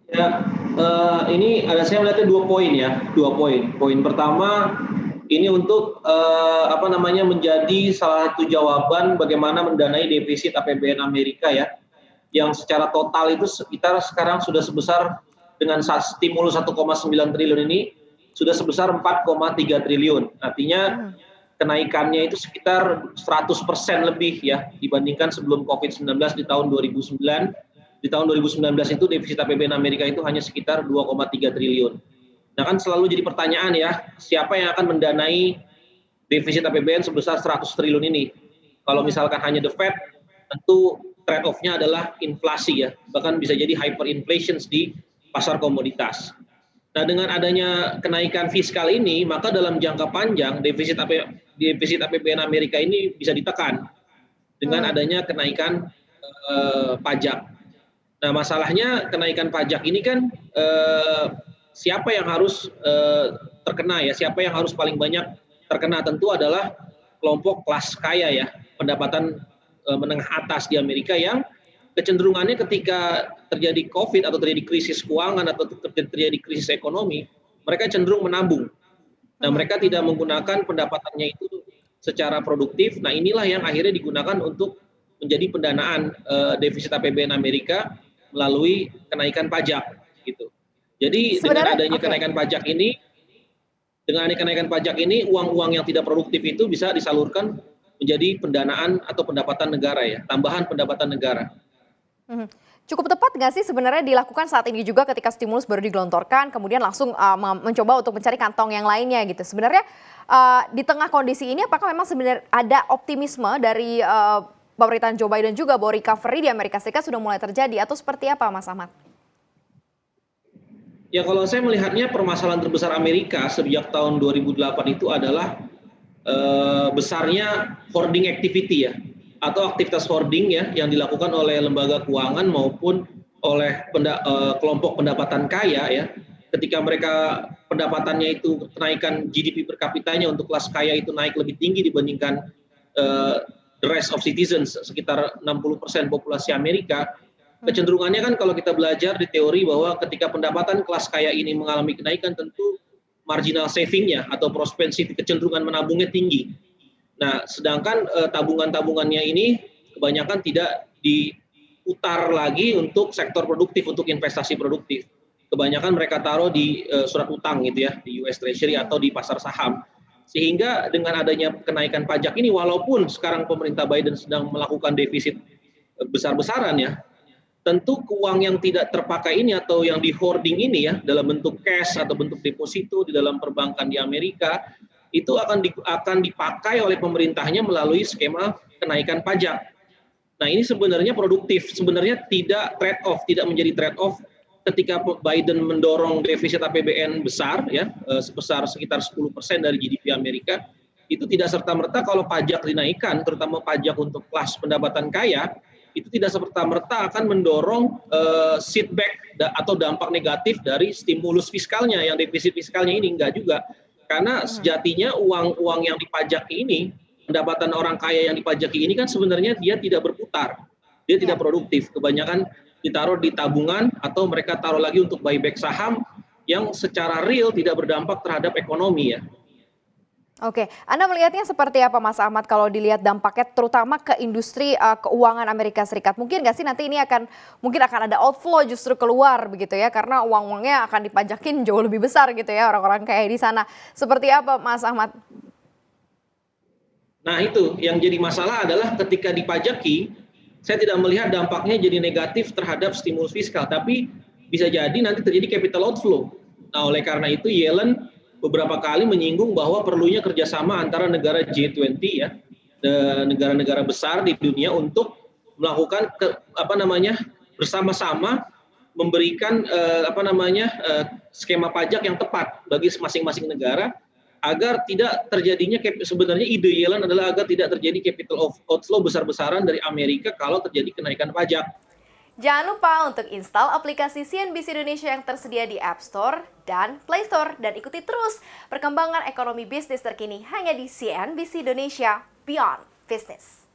Ya, ini saya melihatnya 2 poin ya, 2 poin. Poin pertama, ini untuk, menjadi salah satu jawaban bagaimana mendanai defisit APBN Amerika ya, yang secara total itu sekitar sekarang sudah sebesar dengan stimulus 1,9 triliun ini, sudah sebesar 4,3 triliun. Artinya Mhm. kenaikannya itu sekitar 100% lebih ya, dibandingkan sebelum COVID-19 di tahun 2009. Di tahun 2019 itu defisit APBN Amerika itu hanya sekitar 2,3 triliun. Nah kan selalu jadi pertanyaan ya, siapa yang akan mendanai defisit APBN sebesar 100 triliun ini? Kalau Mhm. misalkan hanya the Fed, tentu trade off-nya adalah inflasi ya, bahkan bisa jadi hyperinflation di pasar komoditas. Nah dengan adanya kenaikan fiskal ini, maka dalam jangka panjang defisit APBN Amerika ini bisa ditekan dengan Mhm. adanya kenaikan pajak. Nah, masalahnya kenaikan pajak ini kan siapa yang harus terkena ya? Siapa yang harus paling banyak terkena? Tentu adalah kelompok kelas kaya ya, pendapatan menengah atas di Amerika yang kecenderungannya ketika terjadi COVID atau terjadi krisis keuangan atau terjadi krisis ekonomi, mereka cenderung menabung. Nah, Mhm. mereka tidak menggunakan pendapatannya itu secara produktif. Nah, inilah yang akhirnya digunakan untuk menjadi pendanaan defisit APBN Amerika melalui kenaikan pajak gitu. Jadi dengan Sebenarnya adanya oke. kenaikan pajak ini uang-uang yang tidak produktif itu bisa disalurkan menjadi pendanaan atau pendapatan negara ya, tambahan pendapatan negara. Mhm. Cukup tepat nggak sih sebenarnya dilakukan saat ini juga ketika stimulus baru digelontorkan, kemudian langsung, mencoba untuk mencari kantong yang lainnya gitu. Sebenarnya, di tengah kondisi ini apakah memang sebenarnya ada optimisme dari, pemerintahan Joe Biden juga bahwa recovery di Amerika Serikat sudah mulai terjadi atau seperti apa Mas Ahmad? Ya kalau saya melihatnya permasalahan terbesar Amerika sejak tahun 2008 itu adalah besarnya hoarding activity ya, atau aktivitas hoarding ya yang dilakukan oleh lembaga keuangan maupun oleh kelompok pendapatan kaya ya. Ketika mereka pendapatannya itu kenaikan GDP per kapitanya untuk kelas kaya itu naik lebih tinggi dibandingkan eh, the rest of citizens sekitar 60% populasi Amerika. Mhm. Kecenderungannya kan kalau kita belajar di teori bahwa ketika pendapatan kelas kaya ini mengalami kenaikan tentu marginal savingnya atau prospensity kecenderungan menabungnya tinggi. Nah, sedangkan tabungan-tabungannya ini kebanyakan tidak diputar lagi untuk sektor produktif, untuk investasi produktif. Kebanyakan mereka taruh di surat utang gitu ya, di US Treasury Mhm. atau di pasar saham. Sehingga dengan adanya kenaikan pajak ini, walaupun sekarang pemerintah Biden sedang melakukan defisit besar-besaran ya, tentu uang yang tidak terpakai ini atau yang di hoarding ini ya dalam bentuk cash atau bentuk deposito di dalam perbankan di Amerika itu akan dipakai oleh pemerintahnya melalui skema kenaikan pajak. Nah, ini sebenarnya produktif, sebenarnya tidak trade off, tidak menjadi trade off ketika Biden mendorong defisit APBN besar ya sebesar sekitar 10% dari GDP Amerika, itu tidak serta-merta kalau pajak dinaikkan, terutama pajak untuk kelas pendapatan kaya, itu tidak serta-merta akan mendorong setback atau dampak negatif dari stimulus fiskalnya yang defisit fiskalnya ini enggak juga. Karena Mhm. sejatinya uang-uang yang dipajaki ini, pendapatan orang kaya yang dipajaki ini kan sebenarnya dia tidak berputar, dia tidak Ya. produktif. Kebanyakan ditaruh di tabungan atau mereka taruh lagi untuk buyback saham yang secara real tidak berdampak terhadap ekonomi ya. Oke, Anda melihatnya seperti apa Mas Ahmad kalau dilihat dampaknya terutama ke industri, keuangan Amerika Serikat? Mungkin nggak sih nanti ini mungkin akan ada outflow justru keluar begitu ya, karena uang-uangnya akan dipajakin jauh lebih besar gitu ya orang-orang kaya di sana. Seperti apa Mas Ahmad? Nah itu yang jadi masalah adalah ketika dipajaki, saya tidak melihat dampaknya jadi negatif terhadap stimulus fiskal, tapi bisa jadi nanti terjadi capital outflow. Nah oleh karena itu Yellen beberapa kali menyinggung bahwa perlunya kerjasama antara negara G20 ya, negara-negara besar di dunia untuk melakukan bersama-sama memberikan skema pajak yang tepat bagi masing-masing negara agar tidak terjadinya sebenarnya ide Yellen adalah agar tidak terjadi capital outflow besar-besaran dari Amerika kalau terjadi kenaikan pajak. Jangan lupa untuk install aplikasi CNBC Indonesia yang tersedia di App Store dan Play Store dan ikuti terus perkembangan ekonomi bisnis terkini hanya di CNBC Indonesia Beyond Business.